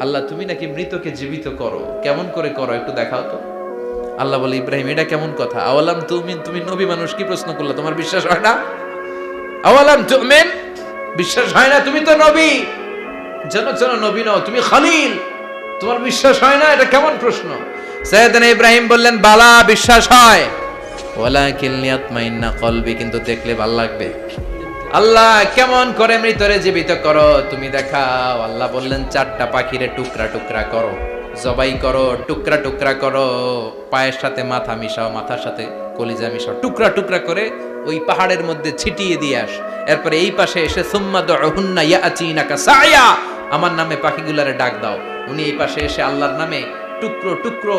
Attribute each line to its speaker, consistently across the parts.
Speaker 1: আল্লাহ তুমি নাকি মৃতকে জীবিত করো, কেমন করে করো একটু দেখাও তো। আল্লাহ বলে, ইব্রাহিম এটা কেমন কথা? আওয়ালাম তুমিন, তুমি নবী মানুষ কি প্রশ্ন করলা, তোমার বিশ্বাস হয় না? আওয়ালাম তুমিন, বিশ্বাস হয় না? তুমি তো নবী, যেন নবী নও, তুমি খলিল, তোমার বিশ্বাস হয় না? এটা কেমন প্রশ্ন? সাইয়েদনা ইব্রাহিম বললেন, বালা বিশ্বাস হয়, ওয়ালাকিন লিয়াতমাইন্না কলবি, কিন্তু দেখলে ভালো লাগবে। আল্লাহ কেমন করে মৃতরে জীবিত করো তুমি দেখাও। আল্লাহ বললেন, 4টা পাখিরে টুকরা টুকরা করো, জবাই করো, টুকরা টুকরা করো, পায়ের সাথে মাথা মিশাও, মাথার সাথে কলিজা মিশাও, টুকরা টুকরা করে ওই পাহাড়ের মধ্যে ছিটিয়ে দিয়ে আস। এরপরে এই পাশে এসে সুম্মা দুহুন্না ইয়াতিনাকা সায়া, আমার নামে পাখিগুলারে ডাক দাও। উনি এই পাশে এসে আল্লাহর নামে টুকরো টুকরো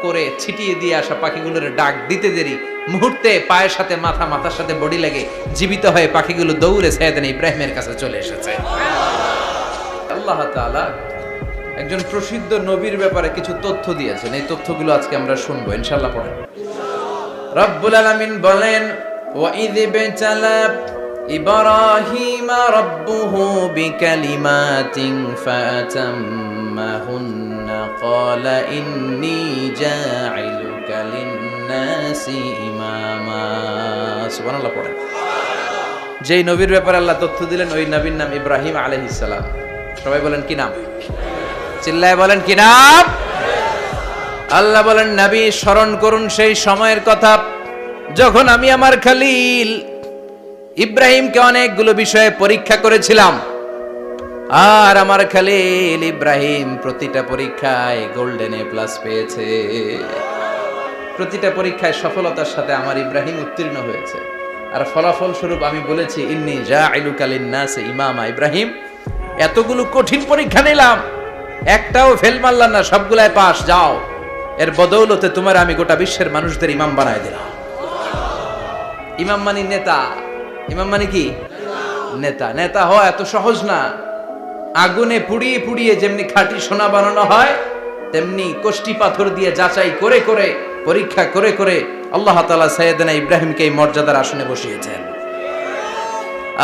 Speaker 1: করে ছিটিয়ে দিয়ে আসা পাখিগুলোর ডাক দিতে দেরি, মুহূর্তে পায়ের সাথে মাথা, মাথার সাথে বডি লেগে জীবিত হয়ে পাখিগুলো দৌড়ে সাইয়েদনা ইব্রাহিমের কাছে চলে এসেছে। আল্লাহ তাআলা একজন প্রসিদ্ধ নবীর ব্যাপারে কিছু তথ্য দিয়েছেন, এই তথ্যগুলো আজকে আমরা শুনবো ইনশাআল্লাহ। পড়েন। রব্বুল আলামিন বলেন, ওয়া ইয বিতালা ইব্রাহিমা রাব্বুহু বিকালিমাতিন ফাতাম্মাহুন্না ক্বালা ইন্নী জাঈলুকা লিন-নাসি ইমামা। সুবহানাল্লাহ। পড়েন। যেই নবীর ব্যাপারে আল্লাহ তথ্য দিলেন ওই নবীর নাম ইব্রাহিম আলাইহিস সালাম। সবাই বলেন কি নাম? চিল্লায় বলেন কি নাম? আল্লাহ বলেন, নবী স্মরণ করুন সেই সময়ের কথা যখন আমি আমার খলিল ইব্রাহিমকে অনেকগুলো বিষয়ে পরীক্ষা করেছিলাম, আর আমার খলিল ইব্রাহিম প্রতিটা পরীক্ষায় গোল্ডেন এ প্লাস পেয়েছে। প্রতিটা পরীক্ষায় সফলতার সাথে আমার ইব্রাহিম উত্তীর্ণ হয়েছে। আর ফলাফল স্বরূপ আমি বলেছি, ইন্নী জাঈলুকা লিন-নাসি ইমামা। ইব্রাহিম, এতগুলো কঠিন পরীক্ষা নিলাম, একটাও ফেল মারলাম না, সবগুলাই পাস। যাও, এর বদৌলতে তোমার আমি গোটা বিশ্বের মানুষদের ইমাম বানায় দিলাম। ইমাম মানে নেতা। ইমাম মানে কি? নেতা। নেতা হওয়া এত সহজ না। আগুনে পুড়িয়ে পুড়িয়ে যেমনি খাঁটি সোনা বানানো হয়, তেমনি কষ্টি পাথর দিয়ে যাচাই করে করে, পরীক্ষা করে করে আল্লাহ তাআলা সাইয়েদনা ইব্রাহিমকে এই মর্যাদার আসনে বসিয়েছেন।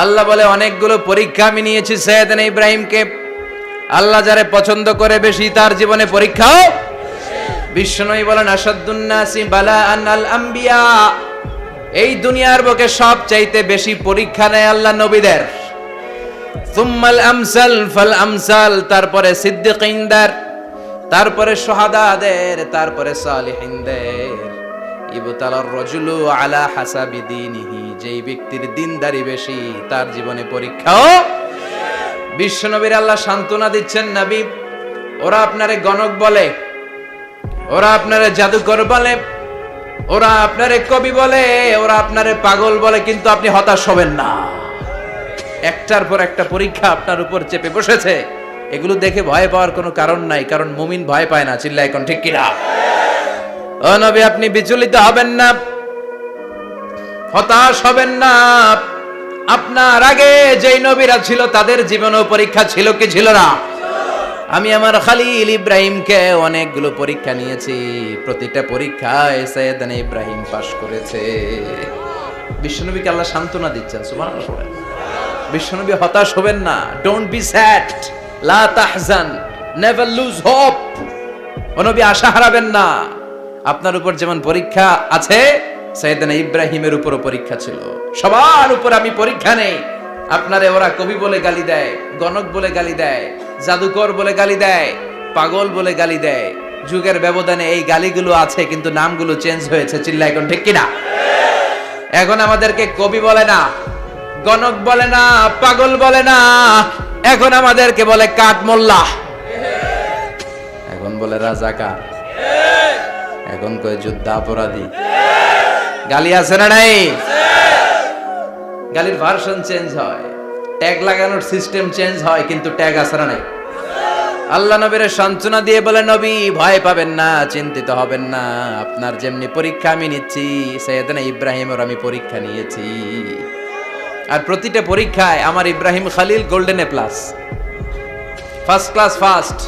Speaker 1: আল্লাহ বলে, অনেকগুলো পরীক্ষা আমি নিয়েছি সাইয়েদনা ইব্রাহিমকে। আল্লাহ যারে পছন্দ করে বেশি, তার জীবনে পরীক্ষাও। বিশ্বনবী বলেন, আশাদ্দুন নাসি বালাআন আল আম্বিয়া। এই দুনিয়ার বুকে সবচাইতে বেশি পরীক্ষা নেয় আল্লাহ নবীদের। সুম্মাল আমসাল ফাল আমসাল, তারপরে সিদ্দিকিনদের, তারপরে শুহাদাদের, তারপরে সালিহিনদের। ইবতালার রাজুলু আলা হাসাবি দীনিহি, যেই ব্যক্তির দিনদারি বেশি তার জীবনে পরীক্ষাও। বিশ্বনবীর আল্লাহ সান্ত্বনা দিচ্ছেন, নবী ওরা আপনারে গণক বলে, ওরা আপনারে জাদুকর বলে, ওরা আপনারে কবি বলে, ওরা আপনারে পাগল বলে, কিন্তু আপনি হতাশ হবেন না। একটার পর একটা পরীক্ষা আপনার উপর চেপে বসেছে, এগুলো দেখে ভয় পাওয়ার কোনো কারণ নাই, কারণ মুমিন ভয় পায় না। চিল্লায় এখন ঠিক কিনা? ও নবী, আপনি বিচলিত হবেন না, হতাশ হবেন না। আপনার আগে যেই নবীরা ছিল তাদের জীবনেও পরীক্ষা ছিল কি ছিল না? আমি আমার খলিল ইব্রাহিমকে অনেকগুলো পরীক্ষা নিয়েছি, প্রতিটা পরীক্ষায় সাইয়েদনা ইব্রাহিম পাশ করেছে। বিশ্বনবীকে আল্লাহ সান্ত্বনা দিচ্ছেন। সুবহানাল্লাহ। পড়েন। বিশ্বনবী হতাশ হবেন না। ডোন্ট বি স্যাড, লা তাহজান, নেভার লুজ হোপ। ও নবী, আশা হারাবেন না। আপনার উপর যেমন পরীক্ষা আছে, সাইয়েদনা ইব্রাহিমের উপরও পরীক্ষা ছিল। সবার উপর আমি পরীক্ষা নেই। আপনারে ওরা কবি বলে গালি দেয়, গণক বলে গালি দেয়, জাদুকর বলে গালি দেয়, পাগল বলে গালি দেয়। যুগের ব্যবধানে এই গালিগুলো আছে, কিন্তু নামগুলো চেঞ্জ হয়েছে। চিল্লা এখন ঠিক কিনা? এখন আমাদেরকে কবি বলে না, গণক বলে না, পাগল বলে না, এখন আমাদেরকে বলে কাঠ মোল্লা, এখন বলে রাজাকার, এখন কয় যুদ্ধাপরাধী। গালি আছে না নাই? গালির ভার্সন চেঞ্জ হয়, ট্যাগ লাগানোর সিস্টেম চেঞ্জ হয়, কিন্তু ট্যাগ আছে না নাই? আল্লাহ নবীর সান্ত্বনা দিয়ে বলে, নবী ভয় পাবেন না, চিন্তিত হবেন না। আপনার যেমনি পরীক্ষা আমি নিচ্ছি, সাইয়েদনা ইব্রাহিমের আমি পরীক্ষা নিয়েছি। আর প্রতিটা পরীক্ষায় আমার Ibrahim Khalil golden A plus, first class first,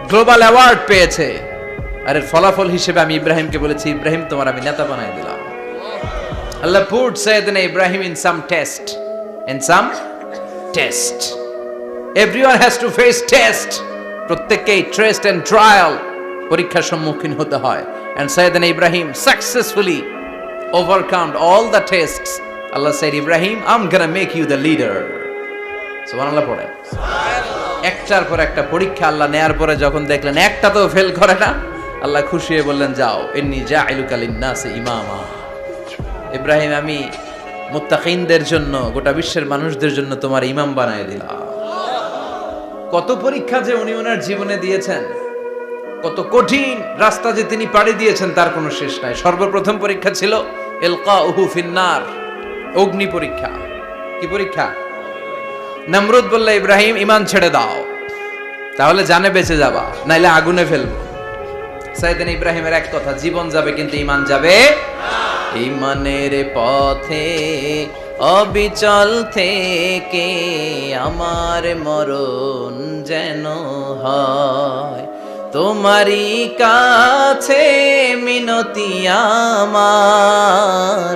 Speaker 1: global award পেয়েছে। আর এর ফলাফল হিসেবে আমি ইব্রাহিমকে বলেছি, ইব্রাহিম তোমার আমি নেতা বানাই দিলাম। Allah put Sayyidina Ibrahim in some test. In some test. Everyone has to face test. প্রত্যেককেই টেস্ট এন্ড ট্রায়াল, পরীক্ষার সম্মুখীন হতে হয়। And Sayyidna Ibrahim successfully overcome all the tests. Allah said, Ibrahim, I'm gonna make you the leader. সুবহানাল্লাহ পড়ে। একটার পর একটা পরীক্ষা আল্লাহ নেয়ার পরে যখন দেখলেন একটা তো ফেল করে না, আল্লাহ খুশি হয়ে বললেন, যাও, ইন্নী জাইলুকা লিন-নাসি ইমামা। ইব্রাহিম, আমি মুত্তাকিনদের জন্য, গোটা বিশ্বের মানুষদের জন্য তোমার ইমাম বানায় দিলাম। কত পরীক্ষা যে উনি ওনার জীবনে দিয়েছেন, কত কঠিন রাস্তা যে তিনি পাড়ি দিয়েছেন তার কোনো শেষ নাই। সর্বপ্রথম পরীক্ষা ছিল ইলকাউহু ফিন্নার, অগ্নি পরীক্ষা। কি পরীক্ষা? নমরুদ বলল, ইব্রাহিম ঈমান ছেড়ে দাও, তাহলে জানে বেঁচে যাবা, নাইলে আগুনে ফেলবো। সাইয়েদনা ইব্রাহিমের এক কথা, জীবন যাবে কিন্তু ঈমান যাবে না। ঈমানের পথে অবিচল থেকে আমার মরণ যেন হয়, তোমারই কাছে মিনতি আমার,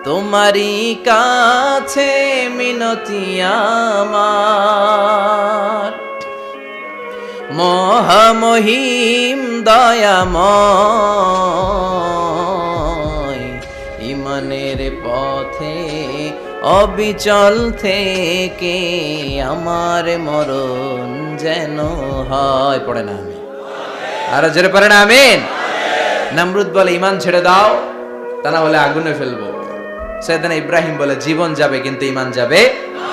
Speaker 1: তোমারই কাছে মিনতি আমার। মহামহিম দয়াময়, ঈমানের পথে অবিচল থেকে আমার মরণ যেন হয়। পড়ে না আমি আর জোরে পড়ে না আমিন। নমরুদ বলে, ঈমান ছেড়ে দাও, তা না হলে আগুনে ফেলবো। সাইয়েদনা ইব্রাহিম বলে, জীবন যাবে কিন্তু ঈমান যাবে না।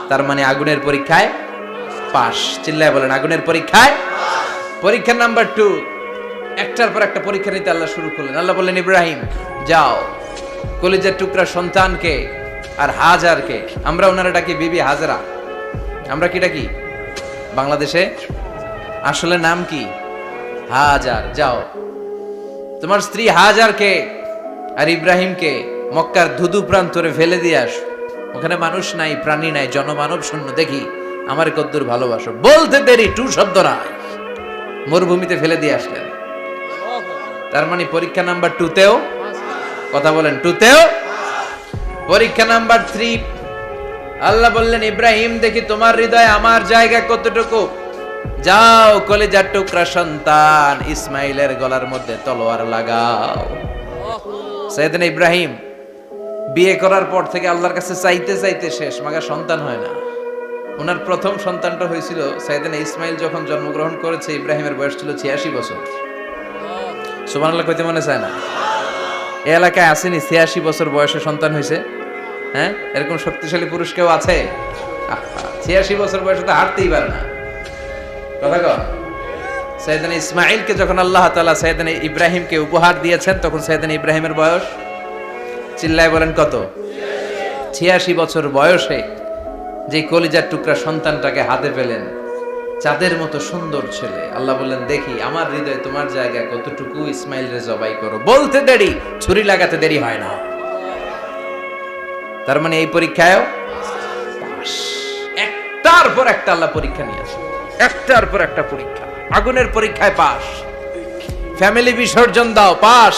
Speaker 1: তার মানে আগুনের পরীক্ষায় পাস। চিল্লায় বলেন, আগুনের পরীক্ষায়। পরীক্ষা নাম্বার 2, একটার পর একটা পরীক্ষা নিতে আল্লাহ শুরু করলেন। আল্লাহ বললেন, ইব্রাহিম যাও, কলিজার টুকরা সন্তানকে আর হাজারকে, আমরা ওনারা ডাকি বিবি হাজরা, আমরা কি ডাকি বাংলাদেশে, আসলে নাম কি হাজার, যাও তোমার স্ত্রী হাজারকে আর ইব্রাহিমকে মক্কার ধুধু প্রান্তরে ফেলে দিয়ে আস। ওখানে মানুষ নাই, প্রাণী নাই, জনমানব শূন্য, দেখি আমার কদ্দুর ভালোবাসো। বলতে দেরি, টু শব্দ নাই, মরুভূমিতে ফেলে দিয়ে আসলেন। তার মানে পরীক্ষা নাম্বার 2তেও, কথা বলেন, 2তেও। পরীক্ষা নাম্বার 3, আল্লাহ বললেন, ইব্রাহিম দেখি তোমার হৃদয়ে আমার জায়গা কতটুকু, যাও কলিজার টুকরা সন্তান ইসমাইলের গলার মধ্যে তলোয়ার লাগাও। সাইয়েদনা ইব্রাহিম বিয়ে করার পর থেকে আল্লাহর কাছে চাইতে চাইতে শেষ, মাগা সন্তান হয় না। ওনার প্রথম সন্তানটা হয়েছিল সাইয়েদনা ইসমাইল যখন জন্মগ্রহণ করেছে, ইব্রাহিমের বয়স ছিল 86 বছর। সুবহানাল্লাহ কইতে মনে চায় না? এই এলাকায় আসেনি 86 বছর বয়সে সন্তান হয়েছে? হ্যাঁ, এরকম শক্তিশালী পুরুষ কেউ আছে? 86 বছর বয়সে তো হাঁটতেই পারে না। কথা কও। সাইয়েদনা ইসমাইলকে যখন আল্লাহ তাআলা সাইয়েদনা ইব্রাহিমকে উপহার দিয়েছেন, তখন সাইয়েদনা ইব্রাহিমের বয়স, চিল্লায় বলেন কত? 86 বছর বয়সে যে কলিজার টুকরা সন্তানটাকে হাতে পেলেন, চাঁদের মতো সুন্দর ছেলে। আল্লাহ বললেন, দেখি আমার হৃদয়ে তোমার জায়গা কতটুকু, ইসমাইলরে জবাই করো। বলতে দেরি, ছুরি লাগাতে দেরি হয় না। তার মানে এই পরীক্ষায়ও পাস। একটার পর একটা আল্লাহ পরীক্ষা নিয়ে আসে, একটার পর একটা পরীক্ষা। আগুনের পরীক্ষায় পাস, ফ্যামিলি বিসর্জন দাও, পাস।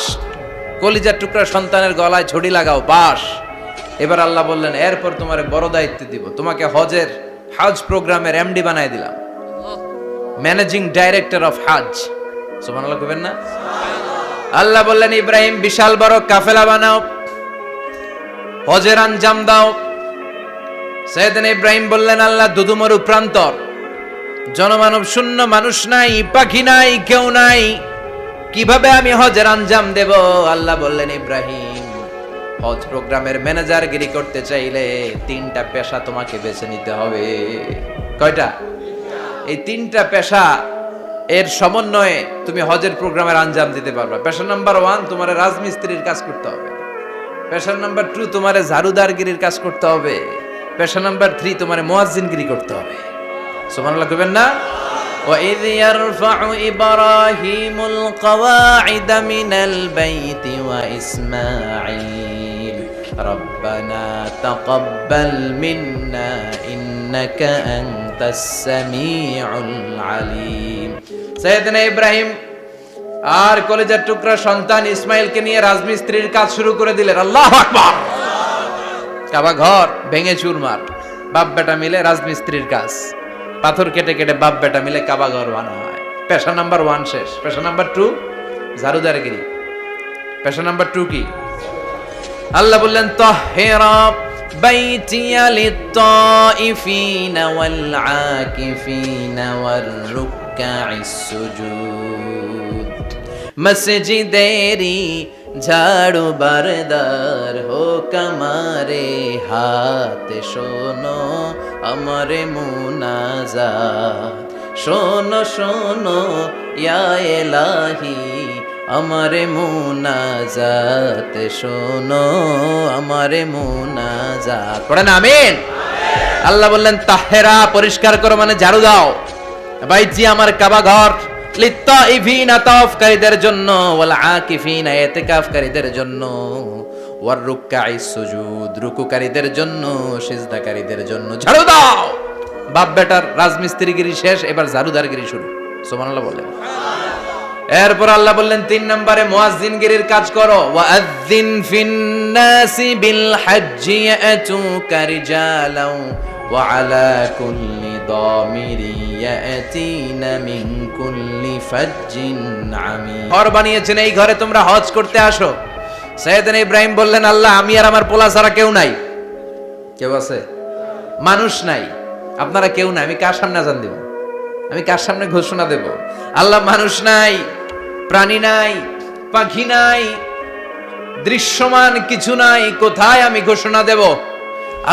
Speaker 1: কলিজার টুকরা সন্তানের গলায় ছড়ি লাগাও, পাস। এবার আল্লাহ বললেন, এরপর তোমার বড় দায়িত্ব দিব, তোমাকে হজ প্রোগ্রামের এমডি বানায় দিলাম, ম্যানেজিং ডাইরেক্টর অফ হজ। সুবহানাল্লাহ কইবেন না? আল্লাহ বললেন, ইব্রাহিম বিশাল বড় কাফেলা বানাও, হজের আঞ্জাম দাও। সাইয়েদনা ইব্রাহিম বললেন, আল্লাহ দুদুমরু প্রান্তর, জনমানব শূন্য, মানুষ নাই, পাখি নাই, কেউ নাই, কিভাবে আমি হজের আঞ্জাম দেব? আল্লাহ বললেন, ইব্রাহিম হজ প্রোগ্রামের ম্যানেজারগিরি করতে চাইলে 3টা পেশা তোমাকে বেছে নিতে হবে। কয়টা? এই 3টা পেশা এর সমন্বয়ে তুমি হজের প্রোগ্রামের আঞ্জাম দিতে পারবে। পেশা নাম্বার 1, তোমার রাজমিস্ত্রির কাজ করতে হবে। পেশা নাম্বার 2, তোমার ঝাড়ুদারগিরির কাজ করতে হবে। পেশা নাম্বার 3, তোমার মুয়াজ্জিনগিরি করতে হবে। সুবহানাল্লাহ কইবেন না? وَإِذْ يَرْفَعُ إِبْرَاهِيمُ الْقَوَاعِدَ مِنَ الْبَيْتِ وَإِسْمَاعِيلُ رَبَّنَا تَقَبَّلْ مِنَّا إِنَّكَ أَنْتَ السَّمِيعُ الْعَلِيمُ। সাইয়েদনা ইব্রাহিম আর কলিজার টুকরা সন্তান ইসমাইলকে নিয়ে রাজমিস্ত্রির কাজ শুরু করে দিলেন। আল্লাহু আকবার। কাবা ঘর ভেঙে চুরমার, বাপ বেটা মিলে রাজমিস্ত্রির কাজ। পাথর কেটে কেটে বাপ বেটা মিলে কাবা ঘর বানায়। পেশা নাম্বার 1 শেষ। পেশা নাম্বার 2 ঝাড়ুদারগিরি। পেশা নাম্বার 2 কি? আল্লাহ বললেন তাহহিরা বাইতিয়া লিত-তাইফিনা ওয়াল আকিফিনা ওয়ার রুকআইস সুজুদ। মসজিদেরি ঝাড়ু বারদার হোক আমারে হাত, শোনো আমারে মুনাজাত। শোনো শোনো ইয়া ইলাহি আমারে মুনাজাত, শোনো আমারে মুনাজাত। পড়েন আমিন। আল্লাহ বললেন তাহেরা পরিষ্কার করো মানে ঝাড়ু দাও। বাইজি আমার কাবা ঘর, লিত্তাইফিনা তাওয়াফকারীদের জন্য, ওয়াল আকিফিনা ইতিকাফকারীদের জন্য, ওয়ার রুকআইস সুজুদ রুকুকারীদের জন্য, সিজদাকারীদের জন্য ঝাড়ু দাও। বাপ বেটার রাজমিস্ত্রিগিরি শেষ, এবার ঝাড়ুদারগিরি শুরু। সুবহানাল্লাহ বলেন। এরপর আল্লাহ বললেন 3 নম্বরে মুয়াজ্জিনগিরির কাজ করো। ওয়াআযিন ফিন-নাসি বিল হজ্জি ইয়াতুকা রিজালাও ওয়া আলা কুল্লি দামিরি ইয়াতিনা মিন কুল্লি ফাজ্জিন আমিক। ঘর বানিয়েছেন, এই ঘরে তোমরা হজ করতে আসো। সাইয়েদনা ইব্রাহিম বললেন আল্লাহ আমি আর আমার পোলা ছাড়া কেউ নাই। কেউ আছে? মানুষ নাই, আপনারা কেউ নাই, আমি কার সামনে আযান দেব? আমি কার সামনে ঘোষণা দেব? আল্লাহ মানুষ নাই, প্রাণী নাই, পাখি নাই, দৃশ্যমান কিছু নাই, কোথায় আমি ঘোষণা দেব?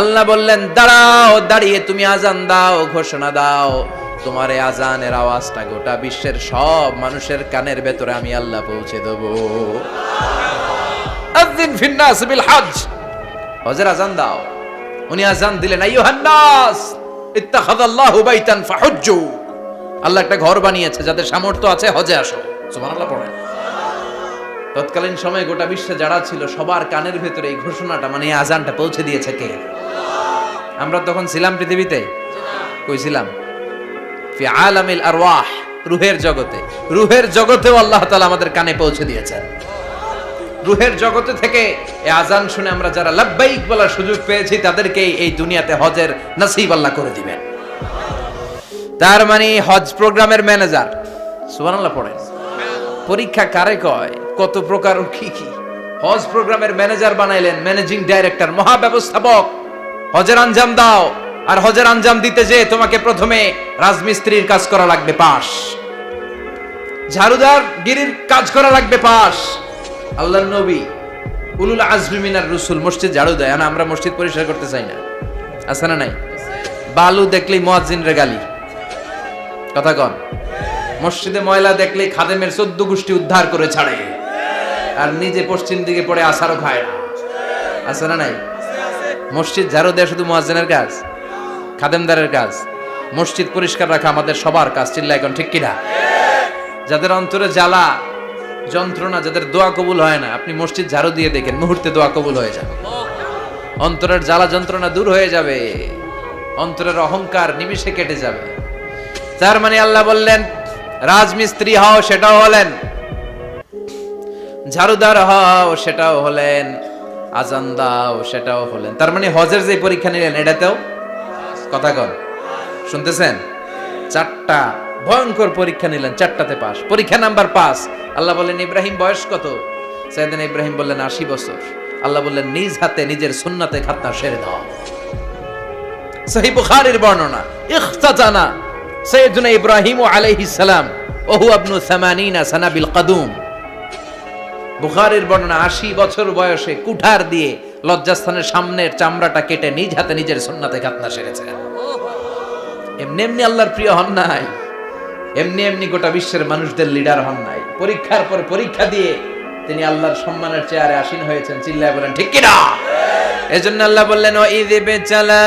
Speaker 1: আল্লাহ বললেন দাঁড়াও, দাঁড়িয়ে তুমি আজান দাও, ঘোষণা দাও। তোমার এই আজানের আওয়াজটা গোটা বিশ্বের সব মানুষের কানের ভেতরে আমি আল্লাহ পৌঁছে দেব। আযিন ফিন-নাস বিল হজ, হজের আজান দাও। উনি আজান দিলেন আইয়ুহান নাস ইত্তাখাযাল্লাহু বাইতান ফাহুজ্জু। আল্লাহ একটা ঘর বানিয়েছে, যাদের সামর্থ্য আছে হজে আসো। সুবহানাল্লাহ পড়েন। তৎকালীন সময়ে গোটা বিশ্বে যারা ছিল সবার কানের ভেতরে এই ঘোষণাটা মানে এই আজানটা পৌঁছে দিয়েছে কে? আমরা তখন ছিলাম পৃথিবীতে? কই ছিলাম? ফি আলামিল আরওয়াহ, রূহের জগতে। রূহের জগতেও আল্লাহ তাআলা আমাদের কানে পৌঁছে দিয়েছেন। রূহের জগতে থেকে এই আজান শুনে আমরা যারা লাব্বাইক বলার সুযোগ পেয়েছি তাদেরকে এই দুনিয়াতে হজের নসিব আল্লাহ করে দিবেন। তার মানে হজ প্রোগ্রামের ম্যানেজার। সুবহানাল্লাহ পড়েন। পরীক্ষা কারে কয়? কত প্রকার কি কি। হজ প্রোগ্রামের ম্যানেজার বানাইলেন, ম্যানেজিং ডাইরেক্টর, মহাব্যবস্থাপক। হজের আঞ্জাম দাও, আর হজের আঞ্জাম দিতে যে তোমাকে প্রথমে রাজমিস্ত্রির কাজ করা লাগবে পাস, ঝাড়ুদার গিরির কাজ করা লাগবে পাস। আল্লাহর নবী উলুল আজমি মিনার রাসূল মসজিদ ঝাড়ু দেয়, না আমরা মসজিদ পরিষ্কার করতে চাই না? আছে না নাই? বালু দেখলেই মুয়াজ্জিনরে গালি, কথা কন। মসজিদে ময়লা দেখলেই খাদেমের 14 গোষ্ঠী উদ্ধার করে ছাড়ে, আর নিজে পশ্চিম দিকে পড়ে আসারও খায় না। আছে না নাই? মসজিদ ঝাড়ু দেয়া শুধু মুয়াজ্জিনের কাজ? খাদেমদারের কাজ? মসজিদ পরিষ্কার রাখা আমাদের সবার কাজ। চিল্লা এখন ঠিক কিনা? যাদের অন্তরে জ্বালা যন্ত্রণা, যাদের দোয়া কবুল হয় না, আপনি মসজিদ ঝাড়ু দিয়ে দেখেন মুহূর্তে দোয়া কবুল হয়ে যাবে। অন্তরের জ্বালা যন্ত্রণা দূর হয়ে যাবে, অন্তরের অহংকার নিমিষে কেটে যাবে। তার মানে আল্লাহ বললেন রাজমিস্ত্রি হও, সেটাও হলেন, ঝাড়ুদার হও, সেটাও হলেন, আজান দাও, সেটাও হলেন। তার মানে হজের যে পরীক্ষা নিলেন এটাতেও, কথা কন, শুনতেছেন? 4টা ভয়ঙ্কর পরীক্ষা নিলেন, 4টাতে পাস। পরীক্ষা নাম্বার 5। আল্লাহ বললেন ইব্রাহিম বয়স কত? সাইয়েদনা ইব্রাহিম বললেন 80 বছর। আল্লাহ বললেন নিজ হাতে নিজের সুন্নাতে খাতনা সেরে দাও। সহিহ বুখারীর বর্ণনা, ইখতাতানা সাইয়েদনা ইব্রাহিম আলাইহিস সালাম ওয়া হুয়া ইবনু 80 সানা বিল কদুম। বুখারীর বর্ণনা 80 বছর বয়সে কুঠার দিয়ে লজ্জাস্থানের সামনের চামড়াটা কেটে নিজ হাতে নিজের সুন্নাতে খাতনা সেরেছেন। এমনি এমনি আল্লাহর প্রিয় হন নাই, এমনি এমনি গোটা বিশ্বের মানুষদের লিডার হন নাই। পরীক্ষার পর পরীক্ষা দিয়ে তিনি আল্লাহর সম্মানের চেয়ারে আসীন হয়েছেন। চিল্লায় বলেন ঠিক কিনা? এজন্য আল্লাহ বললেন ওয়াইয বিতালা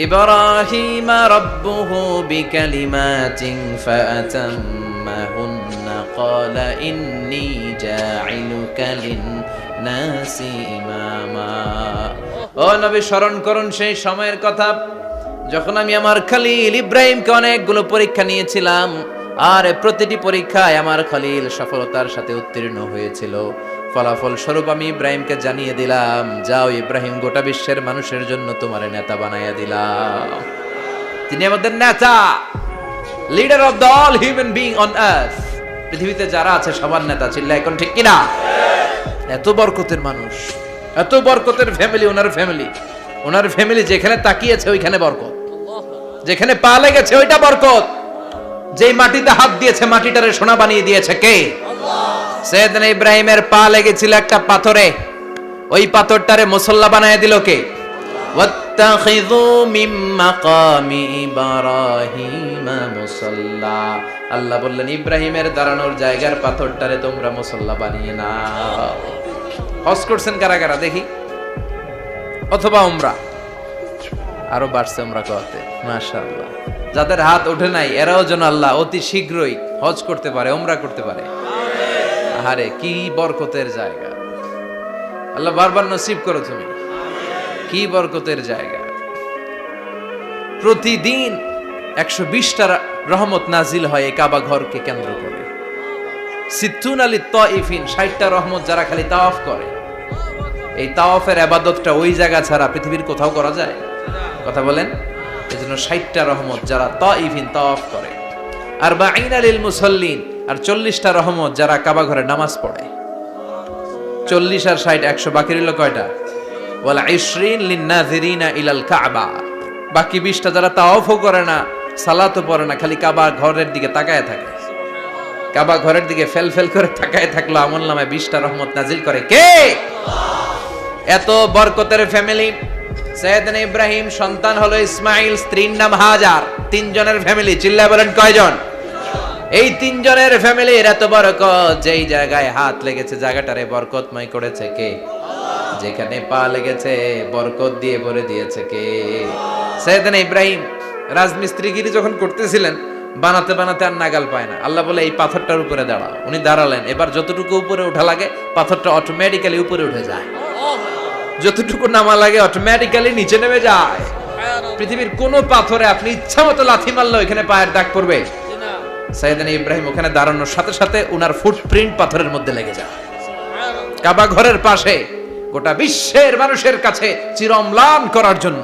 Speaker 1: ইব্রাহিম রাব্বুহু বিকালিমাতিন ফাআতাম্মাহুন্না ক্বালা ইন্নী জাঈলুকা লিন-নাসি ইমামা। ও নবী স্মরণ করুন সেই সময়ের কথা যখন আমি আমার খলিল ইব্রাহিমকে অনেকগুলো পরীক্ষা নিয়েছিলাম, আর প্রতিটি পরীক্ষায় আমার খলিল সফলতার সাথে উত্তীর্ণ হয়েছিল। ফলাফল স্বরূপ আমি ইব্রাহিমকে জানিয়ে দিলাম, যাও ইব্রাহিম, গোটা বিশ্বের মানুষের জন্য তোমার নেতা বানাইয়া দিলাম। তিনি আমাদের নেতা, leader of the all human being on earth. পৃথিবীতে যারা আছে সবার নেতা, চিল্লায় এখন ঠিক কিনা? এত বরকতের মানুষ, এত বরকতের ফ্যামিলি, ওনার ফ্যামিলি যেখানে তাকিয়েছে ওইখানে বরকত, যেখানে পা লেগেছে ওইটা বরকত। যেই মাটিতে হাত দিয়েছে মাটিটারে সোনা বানিয়ে দিয়েছে কে? সৈয়দনা ইব্রাহিমের পা লেগেছিল একটা পাথরে, ওই পাথরটারে মুসল্লা বানায় দিল কে? ওয়াত্তাখিযু মিন মাকামি ইব্রাহিমা মুসাল্লা। আল্লাহ বললেন ইব্রাহিমের দাঁড়ানোর জায়গার পাথরটারে তোমরা মুসল্লা বানিয়ে নাও। হজ করছেন কারা কারা দেখি, অথবা উমরা? আরো বাড়ছে উমরা করতে, মাশাআল্লাহ। যাদের হাত ওঠে নাই এরাও যেন আল্লাহ অতি শীঘ্রই হজ করতে পারে, উমরা করতে পারে। আরে কি বরকতের জায়গা, আল্লাহ বারবার নসিব করো তুমি। কি বরকতের জায়গা, প্রতিদিন 120টা রহমত নাজিল হয় এই কাবা ঘরকে কেন্দ্র করে। সিত্তুন আলী তাইফিন, 60টা রহমত যারা খালি তাওয়াফ করে। এই তাওয়াফের ইবাদতটা ওই জায়গা ছাড়া পৃথিবীর কোথাও করা যায়? কথা বলেন। এজন্য 60টা রহমত যারা তাইফিন তাওয়াফ করে, আর 40 লিল মুসাল্লিন, আর 40টা রহমত যারা কাবা ঘরে নামাজ পড়ে। 40 আর 60 100, বাকি রইল কয়টা? ওয়াল 20 লিন নাযিরিনা ইলাল কাবা। বাকি 20টা যারা তাওয়াফও করে না, সালাতও পড়ে না, খালি কাবা ঘরের দিকে তাকায় থাকে। কাবা ঘরের দিকে ফেল ফেল করে তাকায় থাকলো, আমলনামায় 20টা রহমত নাজিল করে কে? এত বরকতের ফ্যামিলি। সৈয়দনা ইব্রাহিম সন্তান হলো ইসমাইল, স্ত্রীর নাম হাজার। 3 জনের ফ্যামিলি, চিল্লায় বলেন কয়জন? এই 3 জনের ফ্যামিলির এত বরকত, যেই জায়গায় হাত লেগেছে জায়গাটারে বরকতময় করেছে কে? যেখানে পা লেগেছে বরকত দিয়ে ভরে দিয়েছে কে? সৈয়দনা ইব্রাহিম রাজমিস্ত্রিগিরি যখন করতেছিলেন, বানাতে বানাতে আর নাগাল পায় না। আল্লাহ বলে এই পাথরটার উপরে দাঁড়াও। উনি দাঁড়ালেন, এবার যতটুকু উপরে ওঠা লাগে পাথরটা অটোমেটিক্যালি উপরে উঠে যায়, যতটুকু নামা লাগে অটোমেটিক্যালি নিচে নেমে যায়। পৃথিবীর কোন পাথরে আপনি ইচ্ছা মতো লাথি মারলে এখানে পায়ের দাগ পড়বে? সৈয়দনা ইব্রাহিম ওখানে দাঁড়ানোর সাথে সাথে উনার ফুটপ্রিন্ট পাথরের মধ্যে লেগে যায়। কাবা ঘরের পাশে গোটা বিশ্বের মানুষের কাছে চিরম্লান করার জন্য,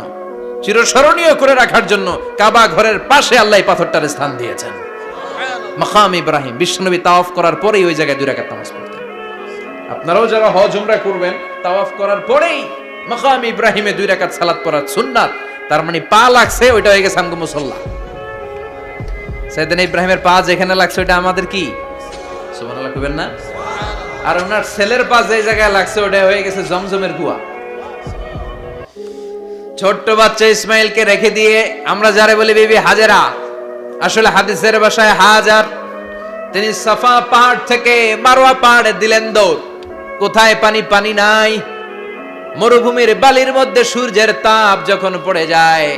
Speaker 1: চিরস্মরণীয় করে রাখার জন্য কাবা ঘরের পাশে আল্লাহ এই পাথরটার স্থান দিয়েছেন। মাকাম ইব্রাহিম, বিশ্বনবী তাওয়াফ করার পরেই ওই জায়গায় 2 রাকাত নামাজ পড়তেন। আপনারাও যারা হজ উমরা করবেন, তাওয়াফ করার পরেই মাকাম ইব্রাহিমে 2 রাকাত সালাত পড়া সুন্নাত। তার মানে পা লাগছে, ওইটা হয়ে গেছে আমগো মুসাল্লা। সৈয়দনা ইব্রাহিমের পা যেখানে লাগছে ওইটা আমাদের কি? সুবহানাল্লাহ কইবেন না? আর ওনার ছেলের পা যে জায়গায় লাগছে ওটা হয়ে গেছে জমজমের কুয়া। ছোট্ট বাচ্চা ইসমাইলকে রেখে দিয়ে আমরা যারে বলি বিবি হাজেরা, আসলে হাদিসের ভাষায় হাজার, তিনি সাফা পাহাড় থেকে মারওয়া পাহাড়ে দিলেন দৌড়। কোথায় পানি? পানি নাই। মরুভূমির বালির মধ্যে সূর্যের তাপ যখন পড়ে যায়,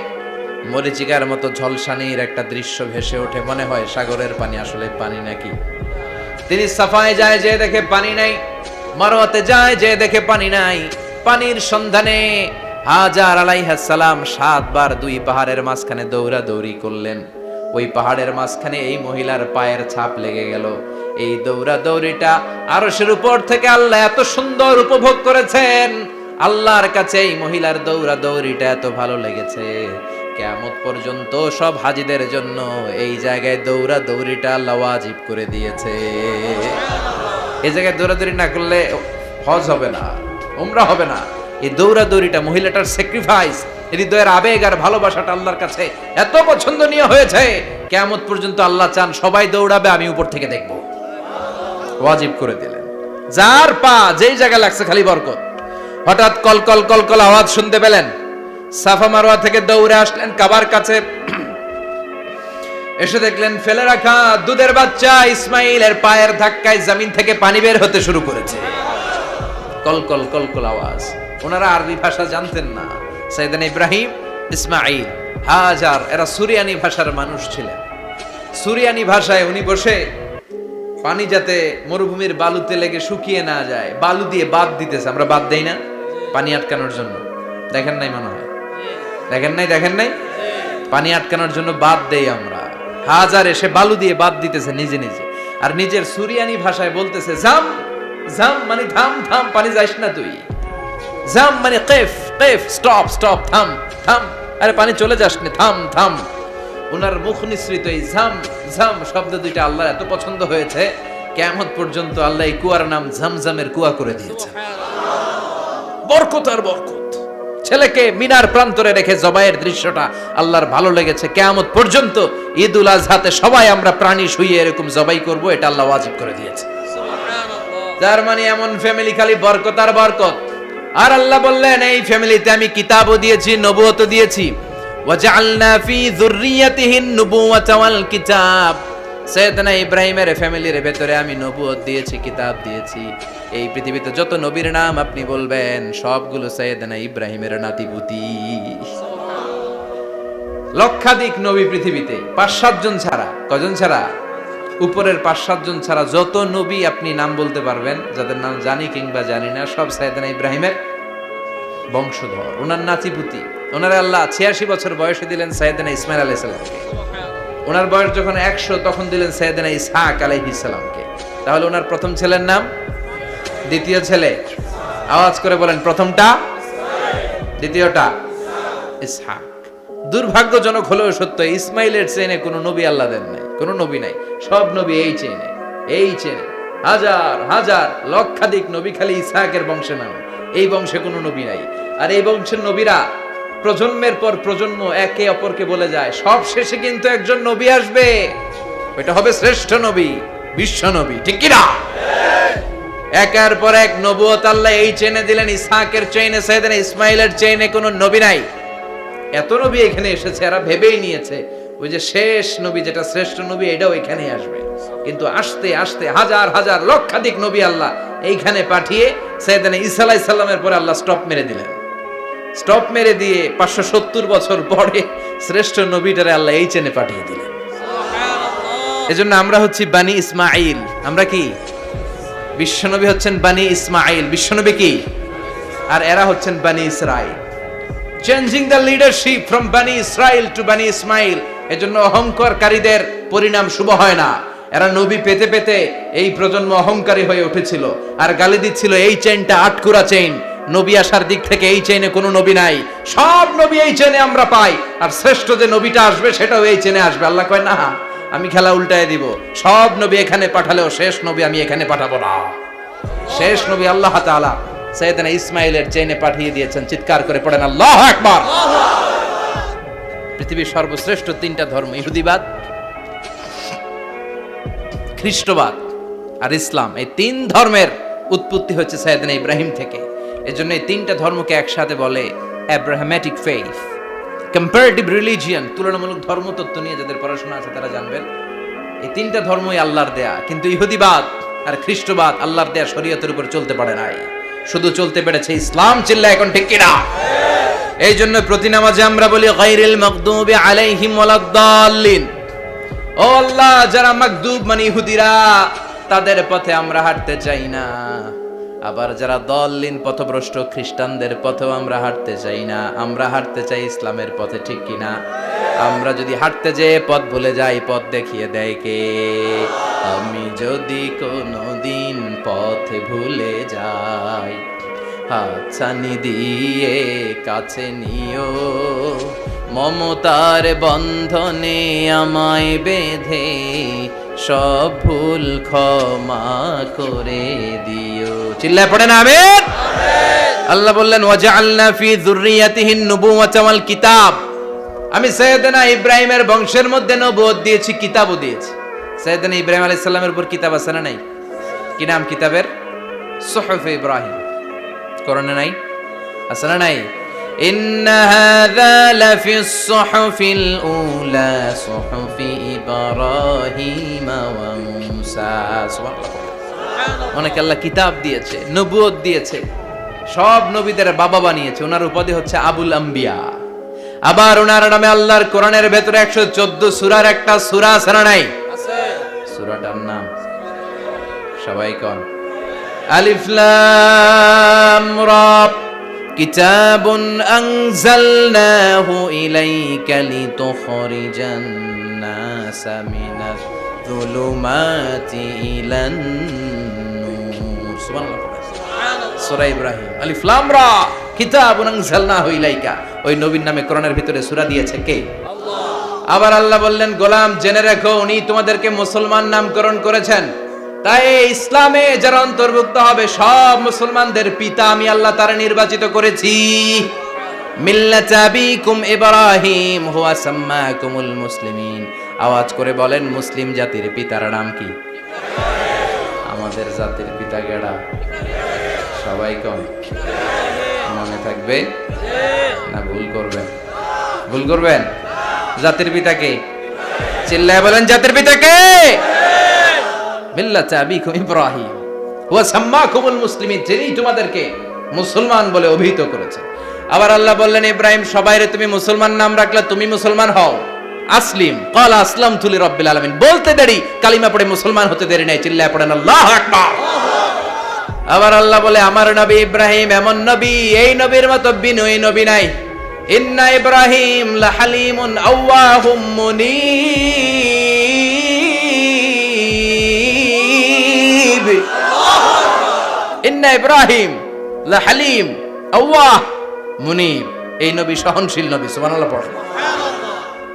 Speaker 1: মরিচিকার মতো ঝলসানির একটা দৃশ্য ভেসে ওঠে, মনে হয় সাগরের পানি, আসলে পানি নাকি। তিনি সাফায় যায়, যে দেখে পানি নাই। মারওয়াতে যায়, যে দেখে পানি নাই। পানির সন্ধানে হাজার আলাইহিস সালাম 7 বার 2 পাহাড়ের মাঝখানে দৌড়াদৌড়ি করলেন। ওই পাহাড়ের মাঝখানে এই মহিলার পায়ের ছাপ লেগে গেল। এই দৌড়াদৌড়িটা আরশের উপর থেকে আল্লাহ এত সুন্দর উপভোগ করেছেন। আল্লাহর কাছে এই মহিলার দৌড়াদৌড়িটা এত ভালো লেগেছে, কিয়ামত পর্যন্ত সব হাজীদের জন্য এই জায়গায় দৌড়াদৌড়িটা আল্লাহ ওয়াজিব করে দিয়েছে। এই জায়গায় দৌড়াদৌড়ি না করলে হজ হবে না, উমরা হবে না। এই দৌড়াদৌড়িটা, মহিলাটার স্যাক্রিফাইস, হৃদয়ের আবেগ আর ভালোবাসাটা আল্লাহর কাছে এত পছন্দনীয় হয়েছে, কিয়ামত পর্যন্ত আল্লাহ চান সবাই দৌড়াবে, আমি উপর থেকে দেখব। ওয়াজিব করে দিলেন। যার পা যেই জায়গায় লাগছে খালি বরকত। হঠাৎ কলকল কলকল আওয়াজ শুনতে পেলেন। সাফা মারওয়া থেকে দৌড়ে আসলেন কাবার কাছে। এসে দেখলেন ফেলে রাখা দুধের বাচ্চা ইসমাইলের পায়ের ধাক্কায় জমিন থেকে পানি বের হতে শুরু করেছে। কলকল কলকল আওয়াজ। ওনারা আরবি ভাষা জানতেন না। সৈয়দনা ইব্রাহিম, ইসমাইল, হাজার এরা সুরিয়ানি ভাষার মানুষ ছিলেন। সুরিয়ানি ভাষায় উনি বসে পানি যাতে মরুভূমির বালুতে লেগে শুকিয়ে না যায়, বালু দিয়ে বাঁধ দিতেছে। আমরা বাঁধ দেই না পানি আটকানোর জন্য? দেখেন নাই মনে হয়? দেখেন নাই? পানি আটকানোর জন্য বাঁধ দেই আমরা। হাজার এসে বালু দিয়ে বাঁধ দিতেছে নিজে নিজে, আর নিজের সুরিয়ানি ভাষায় বলতেছে জাম জাম, মানে থাম থাম, পানি যাইস না তুই। জাম মানে কেফ কেফ, স্টপ স্টপ, থাম থাম, আরে পানি চলে যাস না, থাম থাম। ওনার মুখ নিঃসৃত এই ঝাম ঝাম শব্দ দুইটা আল্লাহর এত পছন্দ হয়েছে, কিয়ামত পর্যন্ত আল্লাহ এই কুয়ার নাম ঝমঝমের কুয়া করে দিয়েছে। বরকত আর বরকত। ছেলেকে মিনার প্রান্তরে রেখে জবাইয়ের দৃশ্যটা আল্লাহর ভালো লেগেছে। কিয়ামত পর্যন্ত ঈদুল আজহাতে সবাই আমরা প্রাণী শুইয়ে এরকম জবাই করব, এটা আল্লাহ ওয়াজিব করে দিয়েছে। যার মানে এমন ফ্যামিলি খালি বরকত আর বরকত। আর আল্লাহ বললেন এই ফ্যামিলিতে আমি কিতাবও দিয়েছি, নবুয়তও দিয়েছি। ওয়াজআলনা ফি যুররিয়াতিহিন নুবুওয়াতা ওয়াল কিতাব। সাইয়েদনা ইব্রাহিমের ফ্যামিলির ভেতরে আমি নবুয়ত দিয়েছি, কিতাব দিয়েছি। এই পৃথিবীতে যত নবীর নাম আপনি বলবেন সবগুলো সাইয়েদনা ইব্রাহিমের নাতিপুতি। লক্ষাধিক নবী পৃথিবীতে, 5-7 জন ছাড়া। কজন ছাড়া? উপরের 5-7 জন ছাড়া যত নবী আপনি নাম বলতে পারবেন, যাদের নাম জানি কিংবা জানি না, সব সাইয়েদনা ইব্রাহিমের বংশধর, ওনার নাতিপুতি। ওনারা আল্লাহ 86 বছর বয়সে দিলেন সাইয়েদনা ইসমাইল আলাইহিস সালামকে। ওনার বয়স যখন 100 তখন দিলেন সাইয়েদনা ইসহাক আলাইহিস সালামকে। তাহলে ওনার প্রথম ছেলের নাম, দ্বিতীয় ছেলে আওয়াজ করে বলেন, প্রথমটা দ্বিতীয়টা ইসহাক। দুর্ভাগ্যজনক হলেও সত্য, ইসমাইলের চেনে কোনো নবী আল্লাহ দেন নাই, কোনো নবী নাই। সব নবী এই চেনে, এই চেনে। হাজার হাজার লক্ষাধিক নবী খালি ইসহাকের বংশে নাম, এই বংশে কোনো নবী নাই। আর এই বংশের নবীরা প্রজন্মের পর প্রজন্ম একে অপরকে বলে যায়, সব শেষে কিন্তু একজন নবী আসবে, ওইটা হবে শ্রেষ্ঠ নবী, বিশ্ব নবী। ঠিক কি না? একের পর এক নবুয়ত আল্লাহ এই চেনে দিলেন। ইসহাকের চেইনে, সাইয়েদনা ইসমাইলের চেইনে কোনো নবী নাই। এত নবী এখানে এসেছে, এরা ভেবেই নিয়েছে ওই যে শেষ নবী যেটা শ্রেষ্ঠ নবী এটাও এখানেই আসবে। কিন্তু আস্তে আস্তে হাজার হাজার লক্ষাধিক নবী আল্লাহ এইখানে পাঠিয়ে সাইয়েদনা ঈসা আলাইহিস সালামের পরে আল্লাহ স্টপ মেরে দিলেন। স্টপ মেরে দিয়ে 570 বছর পরে শ্রেষ্ঠ নবীটারে আল্লাহ এই চেনে পাঠিয়ে দিলেন। এজন্য আমরা হচ্ছি বানি ইসমাইল। আমরা কি? বিশ্বনবী হচ্ছেন বানি ইসমাইল, বিশ্বনবী কি? আর এরা হচ্ছেন বানি Israil. Changing the leadership from বানি ইসরাইল টু বানি ইসমাইল। এজন্য অহংকারকারীদের পরিণাম শুভ হয় না। এরা নবী পেতে পেতে এই প্রজন্ম অহংকারী হয়ে উঠেছিল আর গালি দিচ্ছিল এই চেইনটা আটকুরা চেইন, নবী আসার দিক থেকে এই চেইনে কোনো নবী নাই, সব নবী এই চেইনে আমরা পাই, আর শ্রেষ্ঠ যে নবীটা আসবে সেটাও এই চেইনে আসবে। আল্লাহ কয় না, আমি খেলা উল্টায় দিব, সব নবী এখানে পাঠালেও শেষ নবী আমি এখানে পাঠাবো না। শেষ নবী আল্লাহ তাআলা সাইয়েদনা ইসমাইলের চেইনে পাঠিয়ে দিয়েছেন। চিৎকার করে পড়েন আল্লাহু আকবার। পৃথিবীর সর্বশ্রেষ্ঠ 3টা ধর্ম, ইহুদিবাদ, খ্রিস্টবাদ আর ইসলাম, এই 3 ধর্মের উৎপত্তি হচ্ছে সাইয়েদনা ইব্রাহিম থেকে। এজন্য এই 3টা ধর্মকে একসাথে বলে অ্যাব্রাহামেটিক ফেইথ, কম্পারেটিভ রিলিজিয়ন। তুলনামূলক ধর্মতত্ত্ব নিয়ে যাদের পড়াশোনা আছে তারা জানবেন এই 3টা ধর্মই আল্লাহর দেয়া। কিন্তু ইহুদিবাদ আর খ্রিস্টবাদ আল্লাহর দেয়া শরীয়তের উপর চলতে পারে নাই, শুধু চলতে পেরেছে ইসলাম। চিল্লা এখন ঠিক কিনা? এই জন্য প্রতি নামাজে আমরা বলি গায়রিল মাগদুবি আলাইহিম ওয়ালাদ-দাল্লিন। ও আল্লাহ, যারা মাগদুব মানে ইহুদিরা, তাদের পথে আমরা হাঁটতে চাই না। আবার যারা দল্লিন পথভ্রষ্ট খ্রিস্টানদের পথেও আমরা হাঁটতে চাই না, আমরা হাঁটতে চাই ইসলামের পথে। ঠিক কিনা? আমরা যদি হাঁটতে যেয়ে পথ ভুলে যাই, পথ দেখিয়ে দেয় কে? আমি যদি কোনোদিন পথে ভুলে যাই, হাতছানি দিয়ে কাছে নিও, মমতার বন্ধনে আমায় বেঁধে সব ভুল ক্ষমা করে দিও। চিল্লায় পড়েন আমিন। আল্লাহ বললেন ওয়াজআলনা ফি যুররিয়াতিহিন নুবুওয়াতা ওয়াল কিতাব। আমি সাইয়েদনা ইব্রাহিমের বংশের মধ্যে নবুয়ত দিয়েছি, কিতাবও দিয়েছি। সাইয়েদনা ইব্রাহিম আলাইহিস সালামের উপর কিতাব আছে না নাই? কি নাম কিতাবের? সুহুফ ইব্রাহিম। কোরআনে নাই? আছে না নাই? ইন্না হাযা লাফিস সুহুফিল উলা সুহুফি ইব্রাহিম ওয়া মূসা। সুবহানাল্লাহ। অনেক আল্লাহ কিতাব দিয়েছে, নবুয়ত দিয়েছে, সব নবীদের বাবা বানিয়েছে। ওনার উপাধি হচ্ছে আবুল আম্বিয়া। আবার ওনার নামে আল্লাহর কোরআনের ভেতরে 114 সূরার একটা সূরা আছে না নাই? আছে। সূরাটার নাম সবাই কোন? আলিফ লাম রা। কিতাবুন আনজালনাহু ইলাইকা লিতুখরিজান নাসা মিনাজ যুলুমাতি ইলান নূর। সুবহানাল্লাহ। সূরা ইব্রাহিম, আলিফ লাম রা, কিতাবুন আনজালনাহু ইলাইকা। ওই নবীর নামে কোরআনের ভিতরে সূরা দিয়েছে কে? আল্লাহ। আবার আল্লাহ বললেন, গোলাম জেনে রাখো উনি তোমাদেরকে মুসলমান নামকরণ করেছেন, তাই ইসলামে যারা অন্তর্ভুক্ত হবে সব মুসলমানদের পিতা আমি আল্লাহ তারা নির্বাচিত করেছি। মিল্লাতা আবিকুম ইব্রাহিম হুয়া সাম্মাকুমুল মুসলিমিন। আওয়াজ করে বলেন, মুসলিম জাতির পিতার নাম কি? আমাদের জাতির পিতা গেড়া সবাই কম মনে থাকবে না ভুল করবেন? ভুল করবেন? জাতির পিতাকে চিল্লায় বলেন, জাতির পিতাকে। মিল্লাতা আবিকুম ইব্রাহিম হুয়া সাম্মাকুমুল মুসলিমিন, যিনি তোমাদেরকে মুসলমান বলে অভিহিত করেছে। আবার আল্লাহ বললেন, ইব্রাহিম সবাইরে তুমি মুসলমান নাম রাখলে, তুমি মুসলমান হও। আসলিম ক্বালা আসলামতু লিরাব্বিল আলামিন, বলতে দেরি, কালিমা পড়ে মুসলমান হতে দেরি নাই। চিল্লায় পড়েন আল্লাহু আকবার। আবার আল্লাহ বলে, আমার নবী ইব্রাহিম এমন নবী, এই নবীর মতো বিনয়ী নবী নাই। ইন্না ইব্রাহিম লাহালিমুন আওয়াহুম মুনীব। ইন্না ইব্রাহিম লাহালিম আওয়াহ মুনীব, এই নবী সহনশীল নবী। সুবহানাল্লাহ পড়েন।